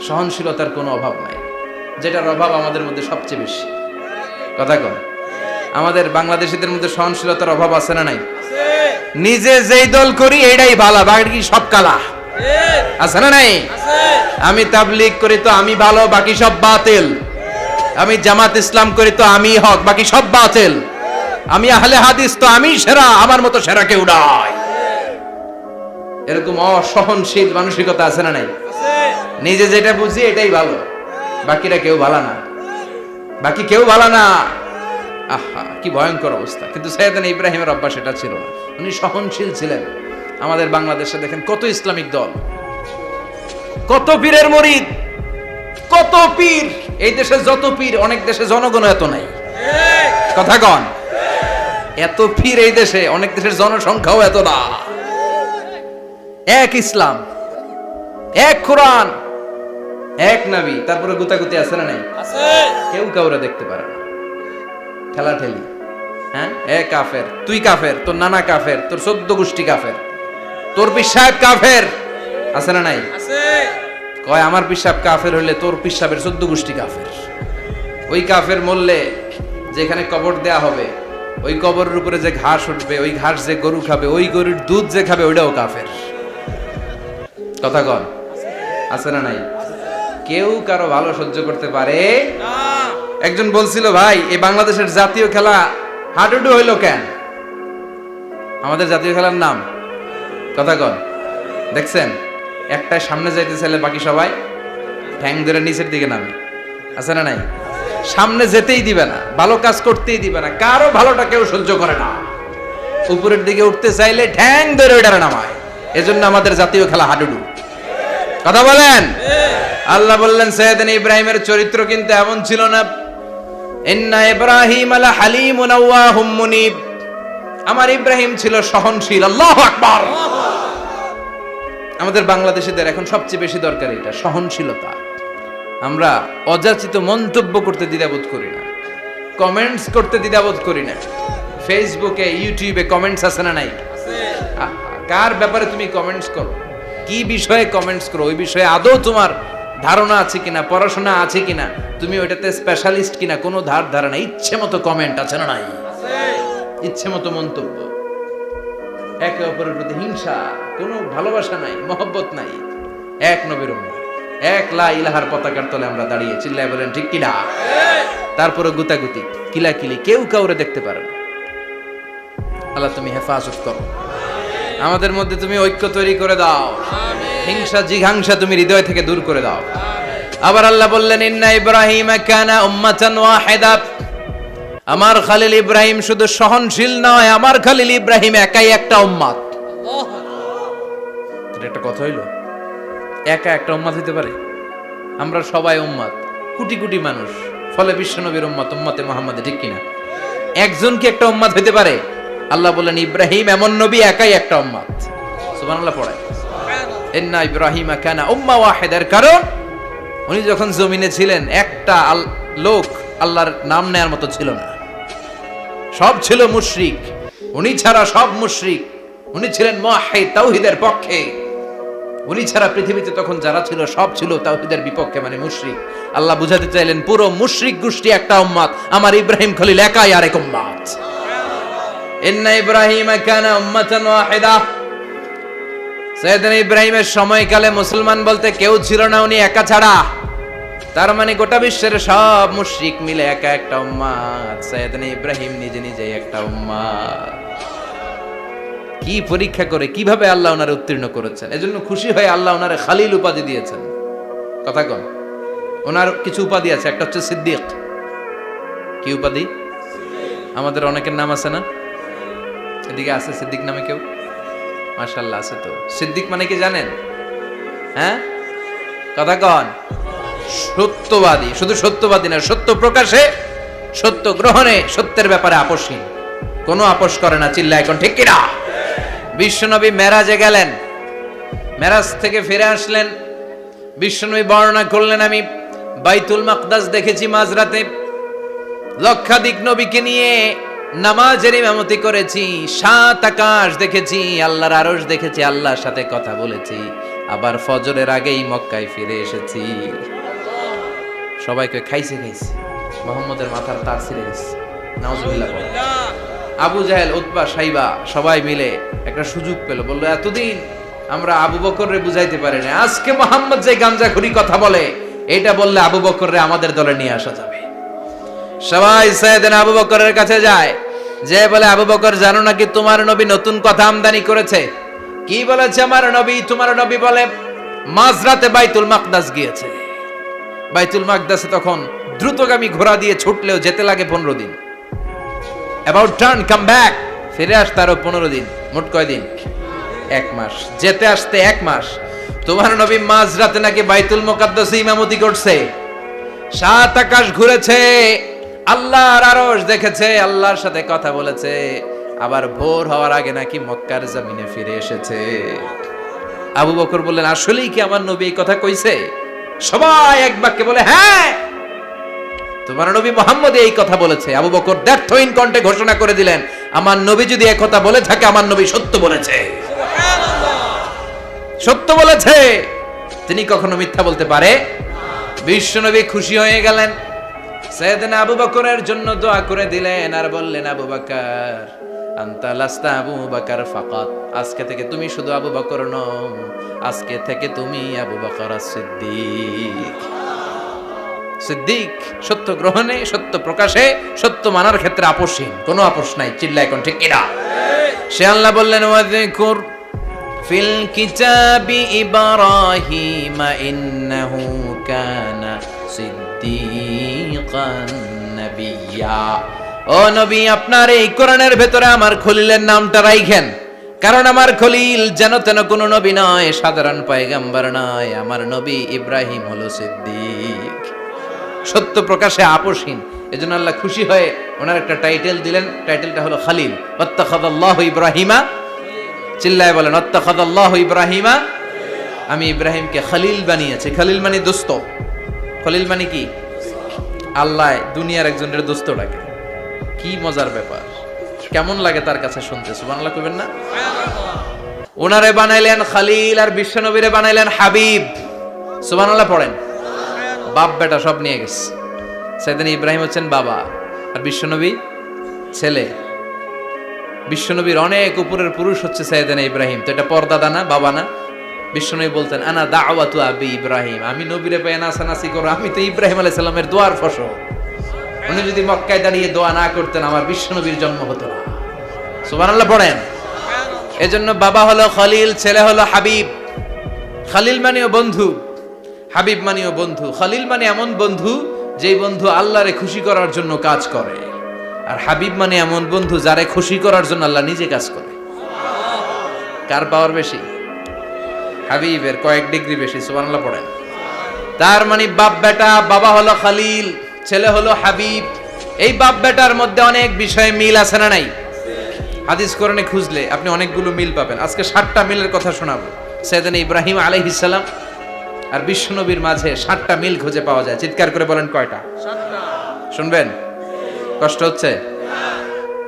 Speaker 1: সহনশীলতার কোনো অভাব নাই, যেটার অভাব আমাদের মধ্যে সবচেয়ে বেশি। কথা কন, আমাদের বাংলাদেশীদের মধ্যে সহনশীলতার অভাব আছে না নাই? নিজে যেই দল করি এটাই ভালো, বাকি সব কালা। আছে না নাই? আমি তাবলীগ করি তো আমি ভালো, বাকি সব বাতিল। আমি জামাত ইসলাম করি তো আমি হক, বাকি সব বাতিল। আমি আহলে হাদিস তো আমি সেরা, আমার মতো সেরা কেউ নাই। এরকম অসহনশীল মানসিকতা আছে না নাই? নিজে যেটা বুঝি এটাই ভালো, বাকিরা কেউ ভালো না, বাকি কেউ ভালো না। আহা, কি ভয়ঙ্কর অবস্থা। কিন্তু সাইয়েদনা ইব্রাহিমের অভ্যাস এটা ছিল না, উনি সহনশীল ছিলেন। আমাদের বাংলাদেশে দেখেন কত ইসলামিক দল, কত পীরের মুরিদ, কত পীর। এই দেশে যত পীর, অনেক দেশে জনগণ এত নাই। কথা কন, এত পীর এই দেশে, অনেক দেশের জনসংখ্যাও এত না। এক ইসলাম, এক কোরআন, এক নবী, তারপরে গুতাগুতি আছে না নাই? কেউ কাউরে দেখতে পারে না, ঠেলাঠেলি। হ্যাঁ, এ কাফের, তুই কাফের, তোর নানা কাফের, তোর 14 গোষ্ঠী কাফের, তোর পীর সাহেব কাফের, আছে না নাই? কয় আমার পীর সাহেব কাফের হইলে তোর পীর সাহেবের 14 গোষ্ঠী কাফের। ওই কাফের মরলে যেখানে কবর দেয়া হবে, ওই কবরের উপরে যে ঘাস উঠবে, ওই ঘাস যে গরু খাবে, ওই গরুর দুধ যে খাবে, ওইটাও কাফের। কথা কন, আছে না নাই? কেউ কারো ভালো সহ্য করতে পারে না। একজন বলছিল, ভাই এই বাংলাদেশের জাতীয় খেলা হাডুডু হইলো কেন? আমাদের জাতীয় খেলার নাম, কথা কন, দেখছেন? একটাই সামনে যাইতে চাইলে বাকি সবাই ঠ্যাং ধরে নিচের দিকে নামে, আছে না নাই? সামনে যেতেই দিবে না, ভালো কাজ করতেই দিবে না, কারো ভালোটা কেউ সহ্য করে না। উপরের দিকে উঠতে চাইলে ঠ্যাং ধরে ওইটারে নামায়। এজন্য আমাদের জাতীয় খেলা হাডুডু। কথা বলেন। আল্লাহ বললেন, সাইয়েদনা ইব্রাহিমের চরিত্র কিন্তু এমন ছিল না। ইন্না ইব্রাহিম লা হালিমুন আওয়াহুম মুনীব, আমার ইব্রাহিম ছিল সহনশীল। আল্লাহু আকবার। আমাদের বাংলাদেশীদের এখন সবচেয়ে বেশি দরকার এটা, সহনশীলতা। আমরা অযাচিত মন্তব্য করতে দ্বিধাবোধ করি না, কমেন্টস করতে দ্বিধাবোধ করি না। ফেসবুকে, ইউটিউবে কমেন্টস আছে না নাই? কার ব্যাপারে তুমি কমেন্টস করো, কি বিষয়ে কমেন্টস করো, ওই বিষয়ে আদৌ তোমার ধারণা আছে কিনা, পড়াশোনা আছে কিনা, তুমি ওইটাতে স্পেশালিস্ট কিনা, কোনো ধারণা। ইচ্ছে মতো কমেন্ট আছে না নাই? ইচ্ছে মতো মন্তব্য, একে অপরের প্রতি হিংসা, কোনো ভালোবাসা নাই, মহব্বত নাই। এক নবীর উম্মত, এক লা ইলাহার পতাকার তলে আমরা দাঁড়িয়ে, চিল্লায় বলেন ঠিক কিনা? তারপরে গুতাগুতি, কিলাকিলি, কেউ কাউরে দেখতে পারে না। আল্লাহ তুমি হেফাজত করো, আমাদের মধ্যে তুমি ঐক্য তৈরি করে দাও, হিংসা জিঘাংসা তুমি হৃদয় থেকে দূর করে দাও। আবার আল্লাহ বললেন, ইন্না ইব্রাহিম কানা উম্মাতান ওয়াহিদা, আমার খলিল ইব্রাহিম শুধু সহনশীল নয়, আমার খলিল ইব্রাহিম একাই একটা উম্মত। এটা একটা কথা হইল, একা একটা উম্মত হইতে পারে? আমরা সবাই উম্মত, কোটি কোটি মানুষ, ফলে বিশ্বনবীর উম্মত, উম্মতে মুহাম্মাদে, ঠিক কিনা? একজন কি একটা উম্মত হইতে পারে? আল্লাহ বললেন, ইব্রাহিম এমন নবী, একাই একটা উম্মত। সুবহানাল্লাহ পড়ায়। ইন্না ইব্রাহিম কানা উম্মাহ ওয়াহিদার, কারণ উনি যখন জমিনে ছিলেন একটা লোক আল্লাহর নাম নেয়ার মতো ছিল না, সব ছিল মুশরিক। উনি ছাড়া সব মুশরিক। উনি ছিলেন মুওয়াহহিদ, তাওহীদের পক্ষে। উনি ছাড়া পৃথিবীতে তখন যারা ছিল সব ছিল তাওহীদের বিপক্ষে, মানে মুশরিক। আল্লাহ বুঝাতে চাইলেন পুরো মুশরিক গোষ্ঠী একটা উম্মত, আমার ইব্রাহিম খলিল একাই আরেক উম্মত। ইন্না ইব্রাহিমা কানা উম্মাতান ওয়াহিদা। সাইয়েদনা ইব্রাহিমের সময়কালে মুসলমান বলতে কেউ ছিল না, উনি একা ছাড়া। তার মানে গোটা বিশ্বের সব মুশরিক মিলে একা একটা উম্মত, সাইয়েদনা ইব্রাহিম নিজে নিজে একটা উম্মত। কি পরীক্ষা করে কিভাবে আল্লাহ ওনারে উত্তীর্ণ করেছেন, এজন্য খুশি হয়ে আল্লাহ ওনারে খালিল উপাধি দিয়েছেন। কথা কন, ওনার কিছু উপাধি আছে, একটা হচ্ছে সিদ্দিক। কি উপাধি? আমাদের অনেকের নাম আছে না, এদিকে আছে সিদ্দিক নামে কেউ? মাশাআল্লাহ আছে। তো সিদ্দিক মানে কি জানেন? হ্যাঁ, কথা কন। সত্যবাদী, শুধু সত্যবাদী না, সত্য প্রকাশে, সত্য গ্রহণে, সত্যের ব্যাপারে আপোষহীন, কোনো আপোষ করে না। চিল্লা এখন ঠিক কিনা? বিশ্বনবী মেরাজে গেলেন, মেরাজ থেকে ফিরে আসলেন, বিশ্বনবী বর্ণনা করলেন আমি বাইতুল মাকদাস দেখেছি মাঝরাতে, লক্ষাধিক নবীকে নিয়ে নামাজের ইমামতি করেছি, 7 আকাশ দেখেছি, আল্লাহর আরশ দেখেছি, আল্লাহর সাথে কথা বলেছি, আবার ফজরের আগেই মক্কায় ফিরে এসেছি। সবাইকে খাইছে মুহাম্মদের মাথার তার ছিঁড়ে গেছে, নাউজুবিল্লাহ। আবু জাহেল, উতবা, সাইবা সবাই মিলে একটা সুযোগ পেল, বললো এতদিন আমরা আবু বকররে বুঝাইতে পারি না, আজকে মুহাম্মদ যে গাঞ্জাখুরি কথা বলে এটা বললে আবু বকররে আমাদের দলে নিয়ে আসা যাবে। সবাই সাইয়েদনা আবু বকরের কাছে যায়, যে বলে আবু বকর জানো নাকি তোমার নবী নতুন কথা আমদানি করেছে? কি বলেছে আমার নবী? তোমার নবী বলে মাঝরাতে বাইতুল মাকদাস গিয়েছে। বাইতুল মাকদাসে তখন দ্রুতগামী ঘোড়া দিয়ে ছুটলেও যেতে লাগে 15 দিন। অ্যাবাউট টার্ন কাম ব্যাক, ফিরে আসতে আরো 15 দিন, মোট কয় দিন? 1 মাস। যেতে আসতে 1 মাস। তোমার নবী মাঝরাতে নাকি বাইতুল মুকাদ্দাসে ইমামতি করছে, 7 আকাশ ঘুরেছে, আল্লাহর আরশ দেখেছে, আল্লাহর সাথে কথা বলেছে, আবার ভোর হওয়ার আগে নাকি মক্কার জমিনে ফিরে এসেছে। আবু বকর বললেন আসলেই কি আমার নবী এই কথা কইছে? সবাই এক বাক্যে বলে হ্যাঁ, তোমার নবী মুহাম্মদ এই কথা বলেছে। আবু বকর দ্ব্যর্থহীন কণ্ঠে ঘোষণা করে দিলেন, আমার নবী যদি এই কথা বলে থাকে, আমার নবী সত্য বলেছে, সত্য বলেছে, তিনি কখনো মিথ্যা বলতে পারে? বিশ্বনবী খুশি হয়ে গেলেন, সাইয়েদনা আবু বকরের জন্য দোয়া করে দিলেন, আর বললেন আবু বকর আনতা লাস্তা আবু বকর ফাকাত, আজকে থেকে তুমি শুধু আবু বকর নও, আজকে থেকে তুমি আবু বকর সিদ্দিক। সিদ্দিক সত্য গ্রহণে, সত্য প্রকাশে, সত্য মানার ক্ষেত্রে আপোষহীন, কোনো আপোষ নাই। চিল্লা এখন ঠিক কিনা? সে আল্লাহ বললেন ওয়াযকুর ফিল কিতাবি ইব্রাহিম ইন্নাহু কানা সিদ্দিকান নাবিয়্যা। ও নবী, আপনার এই কোরআনের ভেতরে আমার খলিলের নামটা রাখেন, কারণ আমার খলিল যেন তেন কোনো নবী নয়, সাধারণ পয়গম্বর নয়, আমার নবী ইব্রাহিম হলো সিদ্দিক, সত্য প্রকাশে আপোষহীন। এজন্য আল্লাহ খুশি হয়ে ওনার একটা টাইটেল দিলেন, টাইটেলটা হলো খালিল। ওয়াত্তাখাযাল্লাহু ইব্রাহিমা, চিল্লায় বলেন ওয়াত্তাখাযাল্লাহু ইব্রাহিমা, আমি ইব্রাহিমকে খালিল বানিয়েছি। খালিল মানে দোস্ত। খলিল মানে কি? আল্লাহ দুনিয়ার একজনের দোস্ত ডাকে। কি মজার ব্যাপার, কেমন লাগে তার কাছে শুনতে? সুবহানাল্লাহ কইবেন না? ওনারে বানাইলেন খালিল, আর বিশ্বনবীরে বানাইলেন হাবিব। সুবহানাল্লাহ পড়েন। বাপ বেটা সব নিয়ে গেছে। সাইয়েদনা ইব্রাহিম হচ্ছেন বাবা, আর বিশ্বনবী ছেলে। বিশ্বনবীর অনেক উপরের পুরুষ হচ্ছে সাইয়েদনা ইব্রাহিম। তো এটা পর্দাদা না, বাবা না? বিশ্বনবী বলতেন আনা দাওয়াতু আবি ইব্রাহিম, আমি নবীরে পেয়ে নাচানাচি করো, আমি তো ইব্রাহিম আলাইহিস সালামের দোয়ার ফসল। উনি যদি মক্কায় দাঁড়িয়ে দোয়া না করতেন, আমার বিশ্বনবীর জন্ম হতো না। সুবহানাল্লাহ পড়েন। এজন্য বাবা হলো খলিল, ছেলে হলো হাবিব। খালিল মানেও বন্ধু, হাবিব মানেও বন্ধু। খালিল মানে এমন বন্ধু যেই বন্ধু আল্লাহরে খুশি করার জন্য কাজ করে, আর হাবিব মানে এমন বন্ধু যারে খুশি করার জন্য আল্লাহ নিজে কাজ করে। কার পাওয়ার বেশি? হাবিবের কয়েক ডিগ্রি বেশি। সুবহানাল্লাহ পড়েন। তার মানে বাপ বেটা, বাবা হলো খালিল, ছেলে হলো হাবিব। এই বাপ বেটার মধ্যে অনেক বিষয়ে মিল আছে না নাই? হাদিস কোরআনে খুঁজলে আপনি অনেকগুলো মিল পাবেন। আজকে 7টা মিলের কথা শোনাবো। সাইয়েদনা ইব্রাহিম আলাইহিস সালাম আর বিশ্বনবীর মাঝে 7টা মিল খুঁজে পাওয়া যায়। চিৎকার করে বলেন কয়টা? 7টা। শুনবেন? কষ্ট হচ্ছে?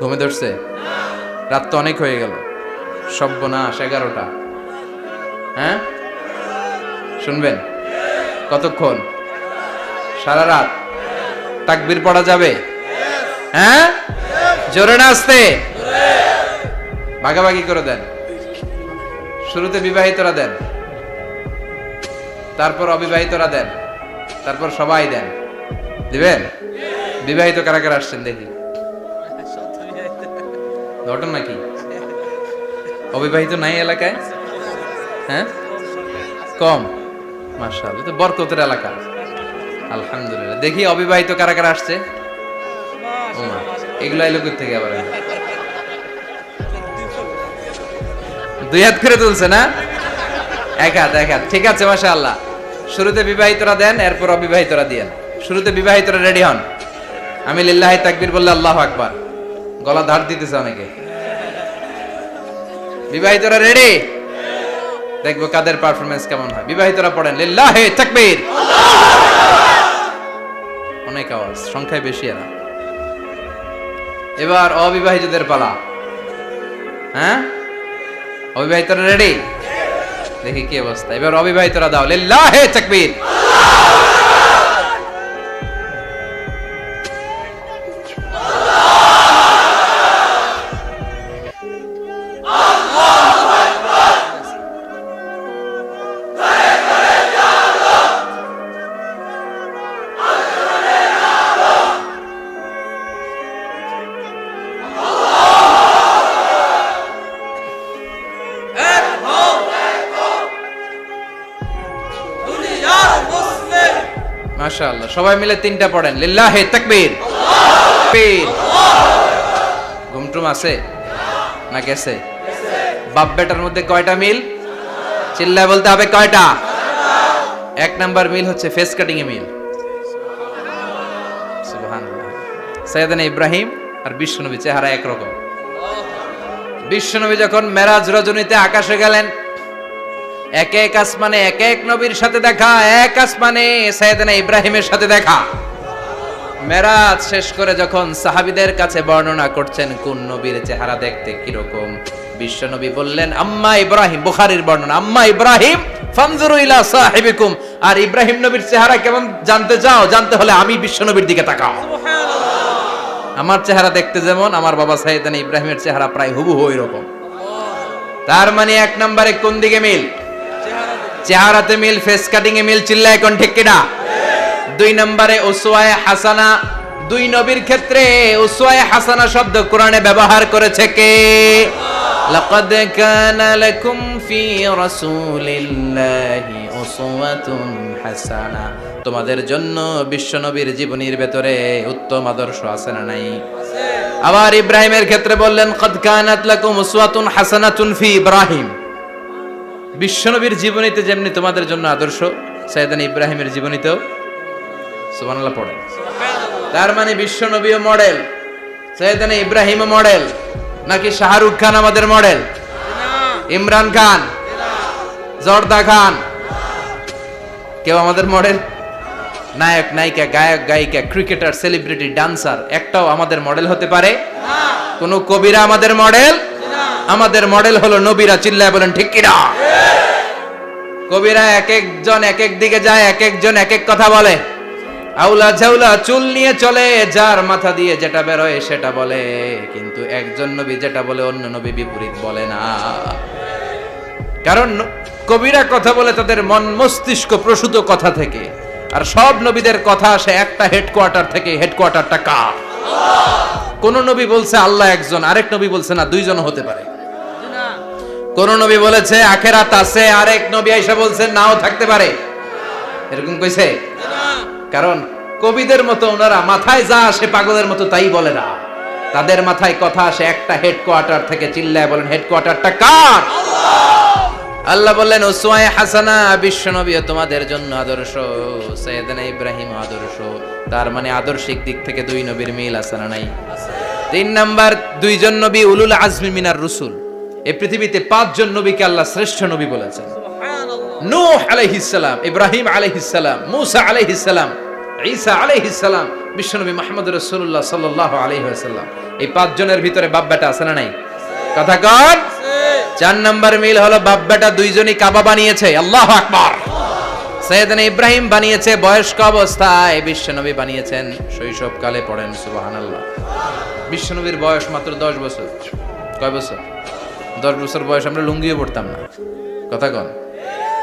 Speaker 1: ঘুমে ধরছে? রাত তো অনেক হয়ে গেল। সর্বনাশ, 11টা। হ্যাঁ, শুনবেন? কতক্ষণ? সারা রাত? তাকবীর পড়া যাবে? হ্যাঁ, জোরে না আস্তে? ভাগাভাগি করে দেন। শুরুতে বিবাহিতরা দেন, তারপর অবিবাহিতরা দেন, তারপর সবাই দেন। দিবেন? বিবাহিত কারা কারা আসছেন দেখি? ঘটন নাকি? অবিবাহিত নাই এলাকায়? হ্যাঁ, কম। মাশাআল্লাহ, তো বরকতের এলাকা। আলহামদুলিল্লাহ। দেখি অবিবাহিত কারা কারা আসছে? এগুলো এলো কই থেকে আবার? দুই হাত করে তুলছে না? এক হাত, এক হাত। ঠিক আছে, মাশাআল্লাহ। শুরুতে বিবাহিতরা দেন, এরপর অবিবাহিতরা দিয়েন। শুরুতে বিবাহিতরা রেডি হন। আমি লিল্লাহি তাকবীর বললে আল্লাহু আকবার। গলা ধার দিতেছে অনেকে। বিবাহিতরা রেডি? দেখবো কাদের পারফরম্যান্স কেমন হয়। বিবাহিতরা পড়েন লিল্লাহি তাকবীর। অনেক আওয়াজ, সংখ্যায় বেশি এরা। এবার অবিবাহিতদের পালা। হ্যাঁ, অবিবাহিতরা রেডি? দেখি কি অবস্থা। এবার অবিবাহিতরা দাও লিল্লাহি তাকবীর। মাশাআল্লাহ, সবাই মিলে তিনটা পড়েন লিল্লাহি তাকবীর। ঘুমটুম আছে না গেছে? বাপ বেটার মধ্যে কয়টা মিল? চিল্লায় বলতে হবে কয়টা? এক নাম্বার মিল হচ্ছে ফেস কাটিং এ মিল। সুবহানাল্লাহ। সাইয়েদনা ইব্রাহিম আর বিশ্বনবী চেহারা একরকম। বিশ্বনবী যখন মেরাজ রজনীতে আকাশে গেলেন, এক এক আসমানে এক এক নবীর সাথে দেখা, এক আসমানে সাইয়েদনা ইব্রাহিমের সাথে দেখা। মেরাজ শেষ করে যখন সাহাবীদের কাছে বর্ণনা করছেন কোন নবীর চেহারা দেখতে কিরকম, বিশ্বনবী বললেন আম্মা ইব্রাহিম। বুখারীর বর্ণনা, আম্মা ইব্রাহিম ফানজুরু ইলা সাহিবিকুম। আর ইব্রাহিম নবীর চেহারা কেমন জানতে চাও? জানতে হলে আমি বিশ্বনবীর দিকে তাকাও। আমার চেহারা দেখতে যেমন, আমার বাবা সাইয়েদনা ইব্রাহিমের চেহারা প্রায় হুবহু ওইরকম। তার মানে এক নম্বরে কোন দিকে মিল? চেহারাতে মিল, ফেস কাটিং এ মিল। চিল্লায় কোন ঠিক কিনা? দুই নম্বরে উসওয়ায়ে হাসানা। দুই নবীর ক্ষেত্রে উসওয়ায়ে হাসানা শব্দ কোরআনে ব্যবহার করেছে কে? লাকাদ কানা লাকুম ফি রাসূলিল্লাহি উসওয়াতুন হাসানা। তোমাদের জন্য বিশ্বনবীর জীবনীর ভেতরে উত্তম আদর্শ আছে না নাই? আবার ইব্রাহিমের ক্ষেত্রে বললেন কাদ কানাত লাকুম উসওয়াতুন হাসানাতুন ফি ইব্রাহিম। বিশ্বনবীর জীবনীতে যেমনি তোমাদের জন্য আদর্শ, সাইয়েদনা ইব্রাহিমের জীবনীতেও। সুবহানাল্লাহ পড়েন। তার মানে বিশ্বনবীও মডেল, সাইয়েদনা ইব্রাহিমও মডেল। নাকি শাহরুখ খান আমাদের মডেল? ইমরান খান, জর্দা খান, কেউ আমাদের মডেল? নায়ক নায়িকা, গায়ক গায়িকা, ক্রিকেটার, সেলিব্রিটি, ডান্সার একটাও আমাদের মডেল হতে পারে না। কোন কবিরা আমাদের মডেল? আমাদের মডেল হলো নবীরা। চিল্লায় বলেন ঠিক কিনা? কবিরা এক একজন এক এক দিকে যায়, এক একজন এক এক কথা বলে। আউলা ঝাউলা চুল নিয়ে চলে, যার মাথা দিয়ে যেটা বেরোয় সেটা বলে। কিন্তু একজন নবী যেটা বলে অন্য নবী বিপরীত বলে না। কারণ কবিরা কথা বলে তাদের মন মস্তিষ্ক প্রসূত কথা থেকে, আর সব নবীদের কথা আসে একটা হেডকোয়ার্টার থেকে। হেডকোয়ার্টারটা কার? কোন নবী বলছে আল্লাহ একজন, আরেক নবী বলছে না দুইজন হতে পারে। কোন নবী বলেছে আখিরাত আছে, আরেক নবী আয়েশা বলছেন নাও থাকতে পারে। এরকম কইছে? কারণ কবিদের মতো ওনারা মাথায় যা আসে পাগলের মতো তাই বলে না। তাদের মাথায় কথা আসে একটা হেডকোয়ার্টার থেকে। চিল্লায় বলেন হেডকোয়ার্টারটা কার? আল্লাহ বললেন উসওয়ায়ে হাসানা। বিশ্বনবী তোমাদের জন্য আদর্শ, সাইয়েদনা ইব্রাহিম আদর্শ। তার মানে আদর্শিক দিক থেকে দুই নবীর মিল আছে না নাই? তিন নাম্বার, দুইজন নবী উলুল আজমি মিনার রুসুল। এই পৃথিবীতে পাঁচজন নবীকে আল্লাহ শ্রেষ্ঠ নবী বলেছেন। নূহ আলাইহিস সালাম, ইব্রাহিম আলাইহিস সালাম, মূসা আলাইহিস সালাম, ঈসা আলাইহিস সালাম, বিশ্বনবী মুহাম্মদ রাসূলুল্লাহ সাল্লাল্লাহু আলাইহি ওয়াসাল্লাম। এই পাঁচজনের ভিতরে বাপ বেটা আছে না নাই? কথা কন। চার নাম্বার মিল হলো বাপ বেটা দুইজনই কাবা বানিয়েছে। আল্লাহু আকবার। সাইয়েদনা ইব্রাহিম বানিয়েছে বয়স্ক অবস্থায়, বিশ্বনবী বানিয়েছেন শৈশবকালে। পড়েন সুবহানাল্লাহ। বিশ্বনবীর বয়স মাত্র 10 বছর। কয় বছর? 10 বছর বয়স আমরা লুঙ্গিও পড়তাম না। কথা কন।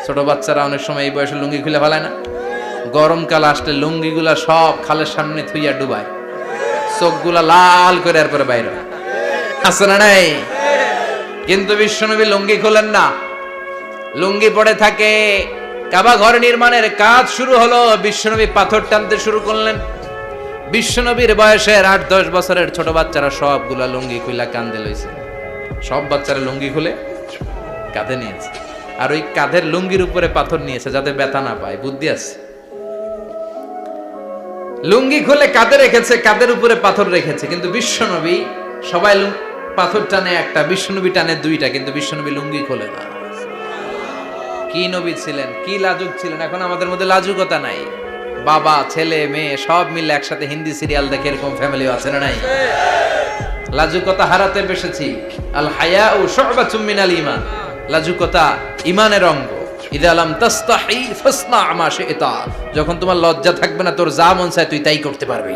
Speaker 1: ছোট বাচ্চারা অনেক সময় এই বয়সে লুঙ্গি খুলে ফেলায় না? গরমকাল আসলে লুঙ্গিগুলা সব খালের সামনে থুইয়া ডুবায়, চোখগুলা লাল করে এরপরে বাইরে আছে না নাই? কিন্তু বিশ্বনবী লুঙ্গি খোলেন না, লুঙ্গি পড়ে থাকে। কাবা ঘর নির্মাণের কাজ শুরু হলো, বিশ্বনবী পাথর টানতে শুরু করলেন। বিশ্বনবীর বয়সের 8-10 বছরের ছোট বাচ্চারা সবগুলা লুঙ্গি খুলে কাঁধে লইছে। সব বাচ্চারা লুঙ্গি খুলে কাঁধে নিয়েছে, আর ওই কাঁধের লুঙ্গির উপরে পাথর নিয়েছে যাতে ব্যথা না পায়। বুদ্ধি আছে। লুঙ্গি খুলে কাঁধে রেখেছে, কাঁধের উপরে পাথর রেখেছে। কিন্তু বিশ্বনবী, সবাই পাথর টানে একটা, বিশ্বনবী টানে দুইটা, কিন্তু বিশ্বনবী লুঙ্গি খোলে না। কি নবী ছিলেন, কি লাজুক ছিলেন! এখন আমাদের মধ্যে লাজুকতা নাই। বাবা ছেলে মেয়ে সব মিলে একসাথে হিন্দি সিরিয়াল দেখে, এরকম ফ্যামিলি আছে না নাই? লাজুকতা হারাতে বসেছি। আল হায়াউ শু'বাতুম মিনাল ঈমান। লাজুকতা ঈমানের অঙ্গ। ইযা লাম তাস্তাহি ফাসনা মা শি'তা। যখন তোমার লজ্জা থাকবে না, তোর যা মন চায় তুই তাই করতে পারবি।